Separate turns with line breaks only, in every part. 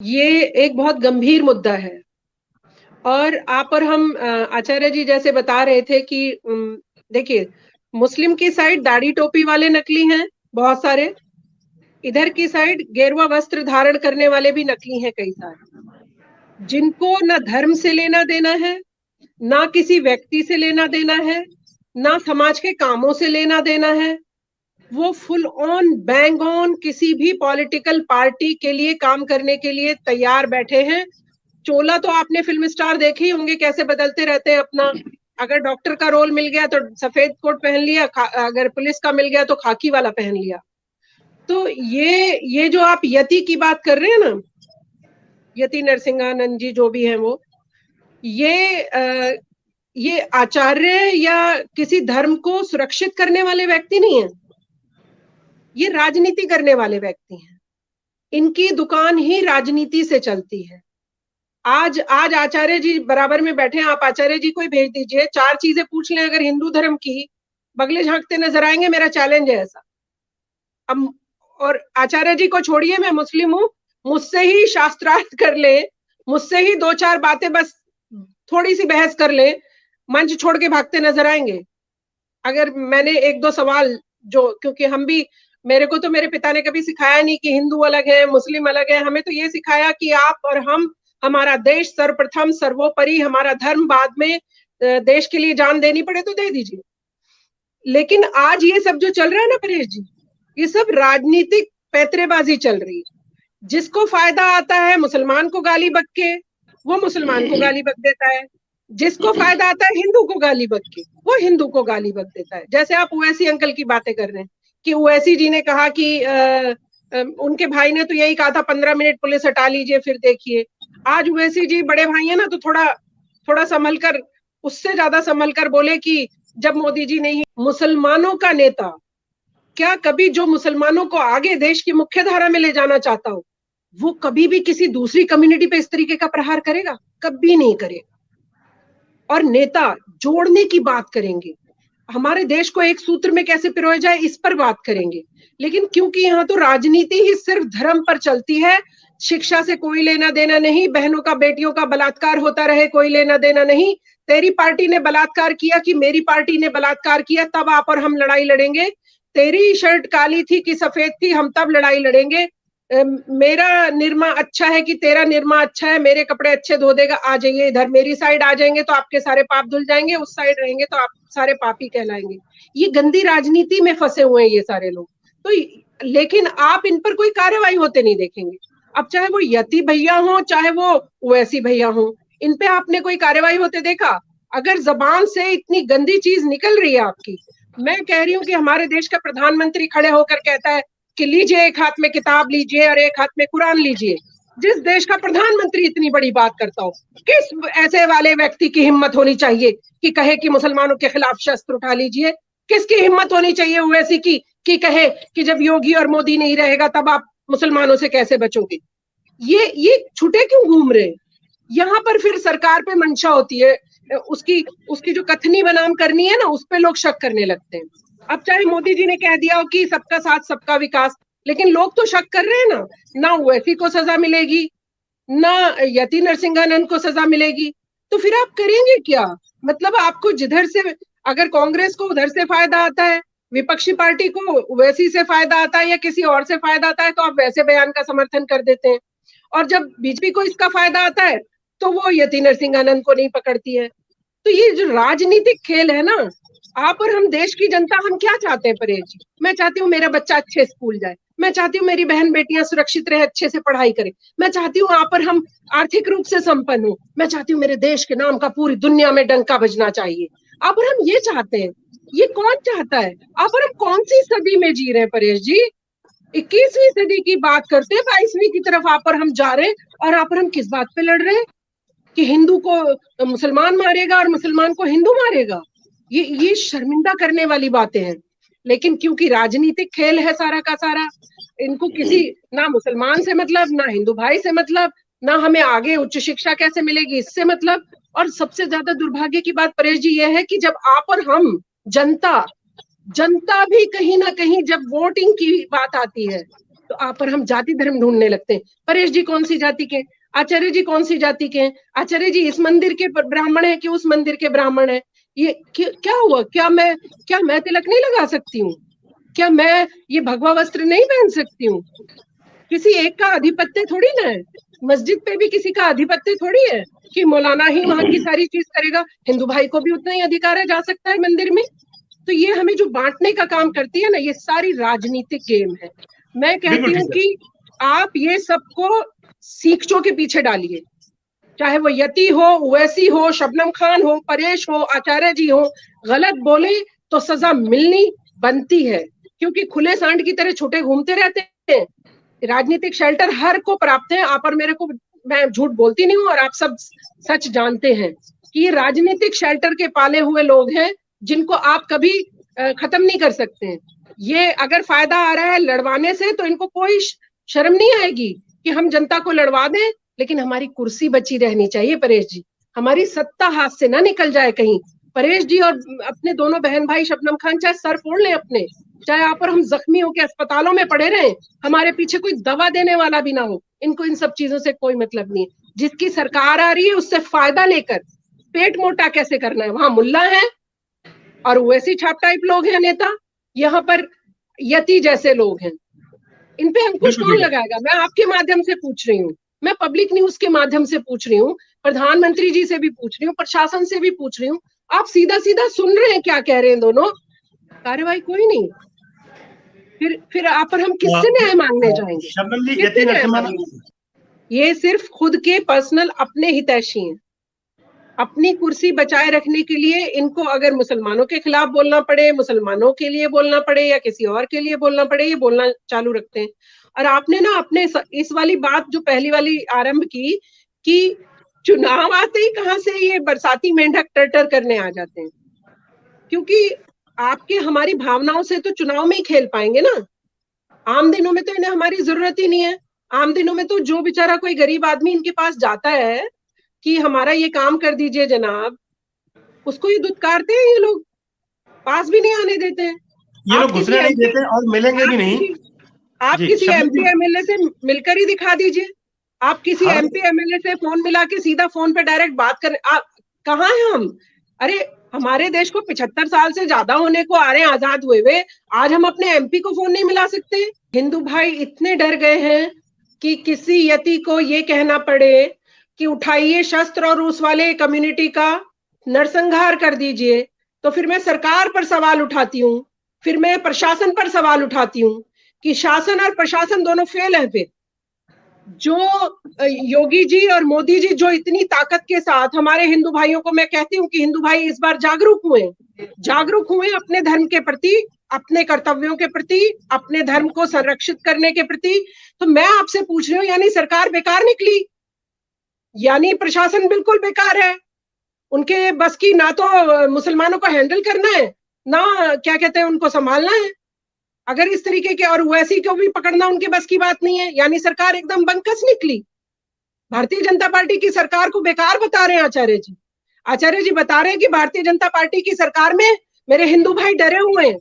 ये एक बहुत गंभीर मुद्दा है। और आप और हम आचार्य जी जैसे बता रहे थे कि देखिए, मुस्लिम की साइड दाढ़ी टोपी वाले नकली हैं बहुत सारे, इधर की साइड गेरुआ वस्त्र धारण करने वाले भी नकली हैं कई सारे, जिनको ना धर्म से लेना देना है, ना किसी व्यक्ति से लेना देना है, ना समाज के कामों से लेना देना है। वो फुल ऑन बैंग ऑन किसी भी पॉलिटिकल पार्टी के लिए काम करने के लिए तैयार बैठे हैं। चोला तो आपने फिल्म स्टार देखे ही होंगे कैसे बदलते रहते हैं अपना। अगर डॉक्टर का रोल मिल गया तो सफेद कोट पहन लिया, अगर पुलिस का मिल गया तो खाकी वाला पहन लिया। तो ये जो आप यति की बात कर रहे हैं ना, यति नरसिंहानंद जी जो भी हैं वो, ये आचार्य या किसी धर्म को सुरक्षित करने वाले व्यक्ति नहीं है, ये राजनीति करने वाले व्यक्ति हैं। इनकी दुकान ही राजनीति से चलती है। आज आचार्य जी बराबर में बैठे हैं, आप आचार्य जी को ही भेज दीजिए, 4 चीजें पूछ लें अगर हिंदू धर्म की, बगले झांकते नजर आएंगे। मेरा चैलेंज है ऐसा। अब और आचार्य जी को छोड़िए, मैं मुस्लिम हूं, मुझसे ही शास्त्रार्थ कर ले, मुझसे ही 2-4 बातें बस थोड़ी सी बहस कर ले, मंच छोड़ के भागते नजर आएंगे। अगर मैंने 1-2 सवाल जो, क्योंकि हम भी, मेरे को तो मेरे पिता ने कभी सिखाया नहीं कि हिंदू अलग है मुस्लिम अलग है, हमें तो ये सिखाया कि आप और हम, हमारा देश सर्वप्रथम सर्वोपरि, हमारा धर्म बाद में, देश के लिए जान देनी पड़े तो दे दीजिए। लेकिन आज ये सब जो चल रहा है ना परेश जी, ये सब राजनीतिक पैतरेबाजी चल रही है। जिसको फायदा आता है मुसलमान को गाली बक के, वो मुसलमान को गाली बक देता है। जिसको फायदा आता है हिंदू को गाली बक के, वो हिंदू को गाली बक देता है। जैसे आप ओवैसी अंकल की बातें कर रहे हैं कि ओवैसी जी ने कहा कि उनके भाई ने तो यही कहा था 15 मिनट पुलिस हटा लीजिए फिर देखिए। आज ओवैसी जी बड़े भाई है ना, तो थोड़ा संभल कर, उससे ज्यादा संभल कर बोले कि जब मोदी जी ने ही, मुसलमानों का नेता क्या कभी जो मुसलमानों को आगे देश की मुख्य धारा में ले जाना चाहता हो, वो कभी भी किसी दूसरी कम्युनिटी पे इस तरीके का प्रहार करेगा? कभी नहीं करेगा। और नेता जोड़ने की बात करेंगे, हमारे देश को एक सूत्र में कैसे पिरोया जाए इस पर बात करेंगे। लेकिन क्योंकि यहाँ तो राजनीति ही सिर्फ धर्म पर चलती है, शिक्षा से कोई लेना देना नहीं, बहनों का बेटियों का बलात्कार होता रहे कोई लेना देना नहीं, तेरी पार्टी ने बलात्कार किया कि मेरी पार्टी ने बलात्कार किया तब आप और हम लड़ाई लड़ेंगे, तेरी शर्ट काली थी कि सफेद थी हम तब लड़ाई लड़ेंगे, मेरा निरमा अच्छा है कि तेरा निरमा अच्छा है, मेरे कपड़े अच्छे धो देगा, आ जाइए इधर, मेरी साइड आ जाएंगे तो आपके सारे पाप धुल जाएंगे, उस साइड रहेंगे तो आप सारे पापी कहलाएंगे। ये गंदी राजनीति में फंसे हुए हैं ये सारे लोग। तो लेकिन आप इन पर कोई कार्रवाई होते नहीं देखेंगे। अब चाहे वो यति भैया हो चाहे वो वैसी भैया हो, इन पे आपने कोई कार्रवाई होते देखा? अगर जबान से इतनी गंदी चीज निकल रही है आपकी, मैं कह रही हूँ कि हमारे देश का प्रधानमंत्री खड़े होकर कहता है कि लीजिए एक हाथ में किताब लीजिए और एक हाथ में कुरान लीजिए। जिस देश का प्रधानमंत्री इतनी बड़ी बात करता हो, किस ऐसे वाले व्यक्ति की हिम्मत होनी चाहिए कि कहे कि मुसलमानों के खिलाफ शस्त्र उठा लीजिए? किसकी हिम्मत होनी चाहिए वैसी की कि कहे कि जब योगी और मोदी नहीं रहेगा तब आप मुसलमानों से कैसे बचोगे? ये छुटे क्यों घूम रहे? यहाँ पर फिर सरकार पे मंशा होती है, उसकी उसकी जो कथनी बनाम करनी है ना, उस पे लोग शक करने लगते हैं। अब चाहे मोदी जी ने कह दिया हो कि सबका साथ सबका विकास, लेकिन लोग तो शक कर रहे हैं ना। ना ओवैसी को सजा मिलेगी, ना यति नरसिंहानंद को सजा मिलेगी, तो फिर आप करेंगे क्या? मतलब आपको जिधर से, अगर कांग्रेस को उधर से फायदा आता है, विपक्षी पार्टी को ओवैसी से फायदा आता है या किसी और से फायदा आता है, तो आप वैसे बयान का समर्थन कर देते हैं। और जब बीजेपी को इसका फायदा आता है तो वो यति नरसिंहानंद को नहीं पकड़ती है। तो ये जो राजनीतिक खेल है ना, आप और हम देश की जनता, हम क्या चाहते हैं परेश जी? मैं चाहती हूँ मेरा बच्चा अच्छे स्कूल जाए, मैं चाहती हूँ मेरी बहन बेटियां सुरक्षित रहे, अच्छे से पढ़ाई करें, मैं चाहती हूँ आप और हम आर्थिक रूप से संपन्न हो, मैं चाहती हूँ मेरे देश के नाम का पूरी दुनिया में डंका बजना चाहिए। आप और हम ये चाहते हैं। ये कौन चाहता है? आप और हम कौन सी सदी में जी रहे हैं परेश जी? 21वीं सदी की बात करते हैं, 22वीं की तरफ आप और हम जा रहे हैं। और आप और हम किस बात पे लड़ रहे हैं कि हिंदू को मुसलमान मारेगा और मुसलमान को हिंदू मारेगा? ये शर्मिंदा करने वाली बातें हैं। लेकिन क्योंकि राजनीतिक खेल है सारा का सारा, इनको किसी, ना मुसलमान से मतलब, ना हिंदू भाई से मतलब, ना हमें आगे उच्च शिक्षा कैसे मिलेगी इससे मतलब। और सबसे ज्यादा दुर्भाग्य की बात परेश जी ये है कि जब आप और हम, जनता जनता भी कहीं ना कहीं जब वोटिंग की बात आती है तो आप पर हम जाति धर्म ढूंढने लगते हैं। परेश जी कौन सी जाति के, आचार्य जी कौन सी जाति के, आचार्य जी इस मंदिर के ब्राह्मण है कि उस मंदिर के ब्राह्मण है। ये क्या हुआ? क्या मैं तिलक नहीं लगा सकती हूँ? क्या मैं ये भगवा वस्त्र नहीं पहन सकती हूँ? किसी एक का आधिपत्य थोड़ी ना है। मस्जिद पे भी किसी का आधिपत्य थोड़ी है कि मौलाना ही वहां की सारी चीज करेगा। हिंदू भाई को भी उतना ही अधिकार है, जा सकता है मंदिर में। तो ये हमें जो बांटने का काम करती है ना, ये सारी राजनीतिक गेम है। मैं कहती हूँ कि आप ये सबको सीखचों के पीछे डालिए, चाहे वो यति हो, ओवैसी हो, शबनम खान हो, परेश हो, आचार्य जी हो। गलत बोले तो सजा मिलनी बनती है, क्योंकि खुले सांड की तरह छोटे घूमते रहते हैं। राजनीतिक शेल्टर हर को प्राप्त है, आप और मेरे को, मैं झूठ बोलती नहीं हूँ और आप सब सच जानते हैं कि ये राजनीतिक शेल्टर के पाले हुए लोग हैं, जिनको आप कभी खत्म नहीं कर सकते हैं। ये अगर फायदा आ रहा है लड़वाने से, तो इनको कोई शर्म नहीं आएगी कि हम जनता को लड़वा दें, लेकिन हमारी कुर्सी बची रहनी चाहिए परेश जी, हमारी सत्ता हाथ से ना निकल जाए कहीं। परेश जी और अपने दोनों बहन भाई शबनम खान चाहे सर फोड़ लें अपने, चाहे आप और हम जख्मी होकर अस्पतालों में पड़े रहें, हमारे पीछे कोई दवा देने वाला भी ना हो, इनको इन सब चीजों से कोई मतलब नहीं है। जिसकी सरकार आ रही है उससे फायदा लेकर पेट मोटा कैसे करना है, वहां मुल्ला है और वैसी छाप टाइप लोग हैं नेता, यहाँ पर यति जैसे लोग हैं। इन पे अंकुश कौन लगाएगा? मैं आपके माध्यम से पूछ रही हूँ, मैं पब्लिक न्यूज के माध्यम से पूछ रही हूँ, प्रधानमंत्री जी से भी पूछ रही हूँ, प्रशासन से भी पूछ रही हूँ। आप सीधा सीधा सुन रहे हैं क्या कह रहे हैं दोनों, कार्रवाई कोई नहीं। फिर आप पर हम किससे न्याय मांगने जाएंगे? ये सिर्फ खुद के पर्सनल अपने हितैषी हैं। अपनी कुर्सी बचाए रखने के लिए इनको अगर मुसलमानों के खिलाफ बोलना पड़े, मुसलमानों के लिए बोलना पड़े या किसी और के लिए बोलना पड़े, ये बोलना चालू रखते हैं। और आपने ना अपने इस वाली बात जो पहली वाली आरंभ की कि चुनाव आते ही कहां से ये बरसाती मेंढक टर करने आ जाते हैं, क्योंकि आपके हमारी भावनाओं से तो चुनाव में ही खेल पाएंगे ना। आम दिनों में तो इन्हें हमारी जरूरत ही नहीं है। आम दिनों में तो जो बेचारा कोई गरीब आदमी इनके पास जाता है कि हमारा ये काम कर दीजिए जनाब, उसको ये दुत्कारते हैं, ये लोग पास भी नहीं आने देते हैं।
ये लोग घुसने नहीं देते और मिलेंगे भी नहीं।
आप किसी एमपी एमएलए से मिलकर ही दिखा दीजिए, आप किसी एमपी एमएलए से फोन मिला के सीधा फोन पे डायरेक्ट बात करें। कहाँ हैं हम? अरे हमारे देश को 75 साल से ज्यादा होने को आ रहे हैं आजाद हुए हुए, आज हम अपने एमपी को फोन नहीं मिला सकते? हिंदू भाई इतने डर गए हैं कि किसी यति को ये कहना पड़े कि उठाइए शस्त्र और उस वाले कम्युनिटी का नरसंहार कर दीजिए, तो फिर मैं सरकार पर सवाल उठाती हूँ, फिर मैं प्रशासन पर सवाल उठाती हूँ कि शासन और प्रशासन दोनों फेल है। फिर जो योगी जी और मोदी जी जो इतनी ताकत के साथ हमारे हिंदू भाइयों को, मैं कहती हूँ कि हिंदू भाई इस बार जागरूक हुए अपने धर्म के प्रति, अपने कर्तव्यों के प्रति, अपने धर्म को संरक्षित करने के प्रति। तो मैं आपसे पूछ रही हूँ, यानी सरकार बेकार निकली, यानी प्रशासन बिल्कुल बेकार है, उनके बस की ना तो मुसलमानों को हैंडल करना है, ना क्या कहते हैं उनको संभालना है। अगर इस तरीके के, और वैसी को भी पकड़ना उनके बस की बात नहीं है, यानी सरकार एकदम बंकस निकली। भारतीय जनता पार्टी की सरकार को बेकार बता रहे हैं आचार्य जी। आचार्य जी बता रहे हैं कि भारतीय जनता पार्टी की सरकार में मेरे हिंदू भाई डरे हुए हैं,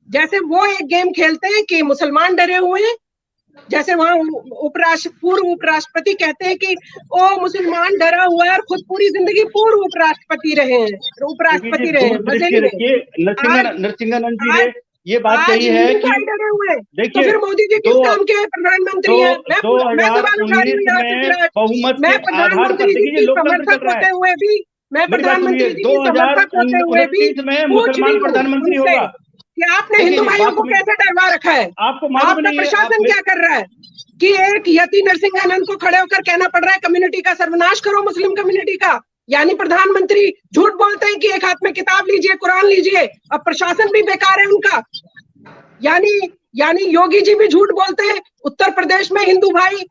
जैसे वो एक गेम खेलते हैं कि मुसलमान डरे हुए हैं। जैसे वहां पूर्व उपराष्ट्रपति कहते हैं कि ओ मुसलमान डरा हुआ है, और खुद पूरी जिंदगी पूर्व उपराष्ट्रपति रहे हैं, उपराष्ट्रपति रहे हैं।
नरसिंहानंद जी ने ये बात कही है कि
डरे हुए, तो फिर मोदी जी किस काम के प्रधानमंत्री हैं? मैं सवाल उठा रही हूँ, मैं प्रधानमंत्री जी की समर्थक होते हुए भी, मैं प्रधानमंत्री जी की समर्थक होते हुए भी
मुसलमान प्रधानमंत्री होगा
कि आपने हिंदू भाइयों को कैसे डरवा रखा है? आपका प्रशासन क्या कर रहा है कि एक यति नरसिंहानंद को खड़े होकर कहना पड़ रहा है कम्युनिटी का सर्वनाश करो, मुस्लिम कम्युनिटी का। यानी प्रधानमंत्री झूठ बोलते हैं कि एक हाथ में किताब लीजिए, कुरान लीजिए, और प्रशासन भी बेकार है उनका। यानी योगी जी भी झूठ बोलते हैं। उत्तर प्रदेश में हिंदू भाई,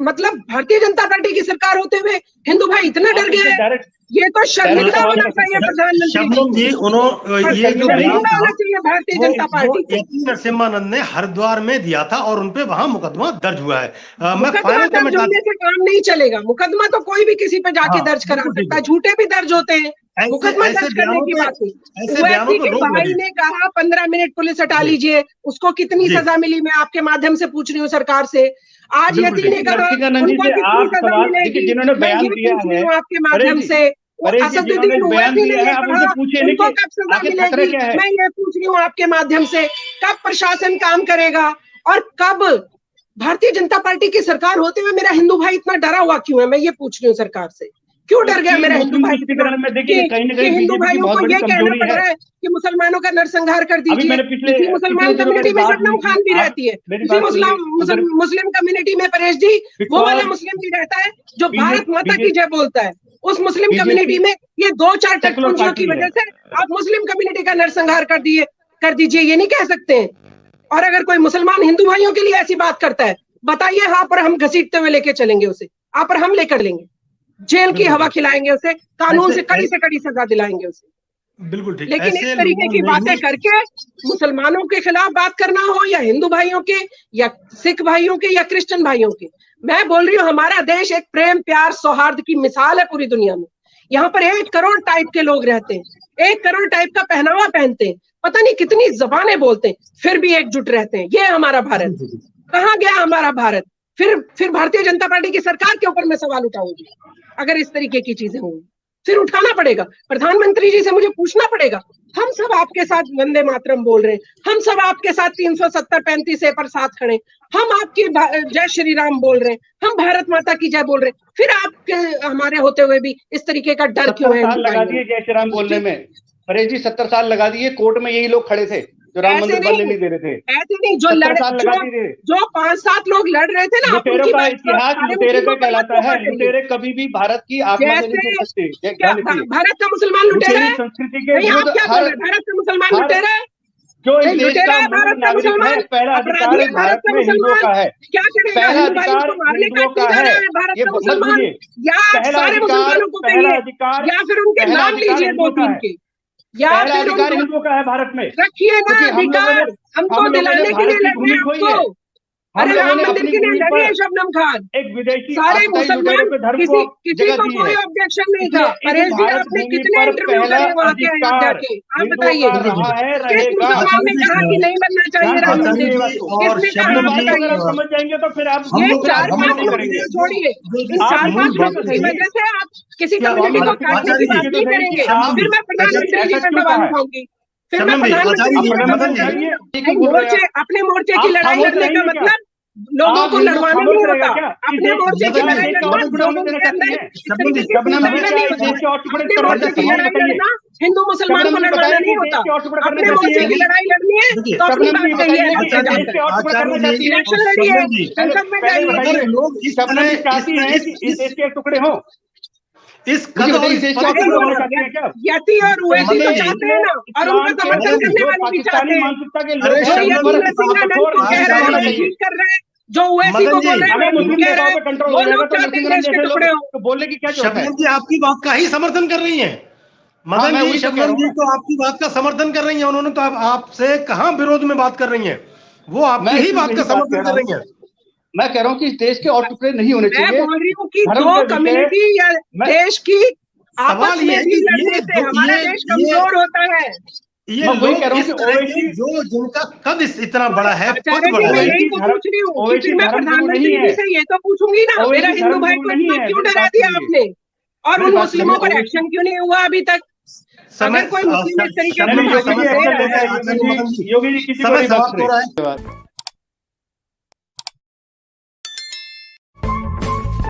मतलब भारतीय जनता पार्टी की सरकार होते हुए हिंदू भाई इतना डर गए हैं, ये तो शर्मिंदा होना चाहिए प्रधानमंत्री
जी। उन्होंने ये जो
होना चाहिए भारतीय जनता पार्टी।
नरसिम्हानंद ने हरिद्वार में दिया था और उनपे वहां मुकदमा दर्ज हुआ है।
मुकदमा दर्ज होने से काम नहीं चलेगा, मुकदमा तो कोई भी किसी पे जाके दर्ज करा सकता है, झूठे भी दर्ज होते हैं। मुकदमा दर्ज करने की बात हुई। ओवैसी के भाई ने कहा 15 मिनट पुलिस हटा लीजिए, उसको कितनी सजा मिली, मैं आपके माध्यम से पूछ रही हूँ सरकार से। आज यति ने कहा उनको कितनी सजा मिलेगी,
जिन्होंने बयान दिया है
आपके माध्यम से। असदुद्दीन ओवैसी ने कहा उनको कब सजा मिलेगी, मैं ये पूछ रही हूँ आपके माध्यम से। कब प्रशासन काम करेगा और कब भारतीय जनता पार्टी की सरकार होते हुए मेरा हिंदू भाई इतना डरा हुआ क्यों है, मैं ये पूछ रही हूँ सरकार से। क्यों डर गया मेरा हिंदू भाई कि हिंदू भाइयों को ये कहना पड़ रहा है कि मुसलमानों का नरसंहार कर दीजिए। इसी मुसलमान कम्युनिटी में शबनम खान भी रहती है, इसी मुस्लिम कम्युनिटी में परेश जी वो वाला मुस्लिम भी रहता है जो भारत माता की जय बोलता है। उस मुस्लिम कम्युनिटी में ये 2-4 टकपुंजियों की वजह से आप मुस्लिम कम्युनिटी का नरसंहार कर दीजिए, ये नहीं कह सकते हैं। और अगर कोई मुसलमान हिंदू भाइयों के लिए ऐसी बात करता है, बताइए, हाँ पर हम घसीटते हुए लेके चलेंगे उसे, आप पर हम लेकर लेंगे, जेल की हवा खिलाएंगे उसे, कानून से कड़ी सजा दिलाएंगे उसे।
बिल्कुल ठीक।
लेकिन इस तरीके की बातें करके मुसलमानों के खिलाफ बात करना हो, या हिंदू भाइयों के, या सिख भाइयों के, या क्रिश्चियन भाइयों के, मैं बोल रही हूँ हमारा देश एक प्रेम प्यार सौहार्द की मिसाल है पूरी दुनिया में। यहाँ पर 1 करोड़ टाइप के लोग रहते हैं, 1 करोड़ टाइप का पहनावा पहनते हैं, पता नहीं कितनी जबानें बोलते हैं, फिर भी एकजुट रहते हैं। ये हमारा भारत। कहाँ गया हमारा भारत? फिर भारतीय जनता पार्टी की सरकार के ऊपर मैं सवाल उठाऊंगी अगर इस तरीके की चीजें होंगी। फिर उठाना पड़ेगा, प्रधानमंत्री जी से मुझे पूछना पड़ेगा। हम सब आपके साथ वंदे मातरम बोल रहे हैं, हम सब आपके साथ 370-35 पर साथ खड़े, हम आपकी जय श्री राम बोल रहे हैं, हम भारत माता की जय बोल रहे हैं, फिर आपके हमारे होते हुए भी इस तरीके का डर क्यों है?
लगा दिए जय श्री राम बोलने में, परेश जी 70 साल लगा दिए। कोर्ट में यही लोग खड़े थे जो राम मंदिर बनने नहीं दे रहे थे।
ऐसे नहीं, जो 5-7 लोग लड़ रहे थे ना,
लुटेरों का इतिहास लुटेरे पे कहलाता है। लुटेरे कभी भी भारत की आत्मा से नहीं जुड़ सकते।
भारत का मुसलमान लुटेरा है,
संस्कृति के विरुद्ध
भारत का मुसलमान लुटेरा है,
जो इस देश का मूल नागरिक है, पहला अधिकार भारत में हिंदुओं का है।
क्या करेगा? हिंदुओं का मारने काटने जा रहा है भारत का मुसलमान, या सारे मुसलमानों को कहिए, या फिर उनके नाम लीजिए 2-3 के, या
पहला अधिकार हिंदुओं का है भारत में।
रखिए ना अधिकार, हमको दिलाने के लिए लड़ रहे हैं आपको। अरे राम मंदिर के लिए लड़ी है शबनम खान,
एक विदेशी
सारे मुसलमान, किसी को कोई ऑब्जेक्शन नहीं था। परेश जी आपने कितने इंटरव्यू करे वहाँ के अयोध्या के, आप बताइए किस मुसलमान ने कहा कि नहीं बनना चाहिए राम मंदिर? किसने कहा? बताइए।
समझ जाएंगे तो फिर आप
ये 4-5 लोग छोड़िए, इन 4-5 लोगों की वजह से आप किसी कम्युनिटी को काटने की बात नहीं करेंगे। फिर मैं प्रधानमंत्री जी पे सवाल उठाऊंगी, फिर मैं अपने मोर्चे की लड़ाई लड़ने का मतलब लोगों को लड़वाना नहीं होता। अपने मोर्चे की लड़ाई लड़ना हिंदू मुसलमान को लड़वाना नहीं होता। अपने मोर्चे की लड़ाई लड़नी है तो अपनी बात कहिए, इलेक्शन लड़िए, संसद में जाइए।
लोग चाहती हैं कि इस देश के टुकड़े हो।
इस
यति और ओवैसी तो चाहते हैं ना, और उनका समर्थन करने वाले भी चाहते हैं। कर रहे हैं जो ओवैसी को बोल रहे हैं, वो लोग चाहते हैं देश के टुकड़े हो।
तो बोलने की क्या जरूरत है?
शबनम जी आपकी बात का ही समर्थन कर रही हैं। मदन जी, शबनम जी तो आपकी बात का समर्थन कर रही हैं। उन्होंने तो आपसे कहाँ विरोध में बात कर रही हैं, वो आपकी ही बात का समर्थन कर रही हैं।
मैं कह रहा हूँ कि इस देश के और टुकड़े नहीं होने चाहिए।
मैं बोल रही हूँ कि दो कम्युनिटी या देश की आपस में भी लड़ने से हमारा देश कमजोर होता है।
ये वही कह रहा हूँ जो जिनका कद इतना बड़ा है,
मैं यही तो पूछ रही हूँ, मैं प्रधानमंत्री जी से ये तो पूछूंगी ना, मेरा हिंदू भाई को क्यों डरा दिया आपने, और उन मुस्लिमों पर एक्शन क्यों नहीं हुआ अभी तक? अगर कोई मुस्लिम इस तरीके
योगी जी किसी को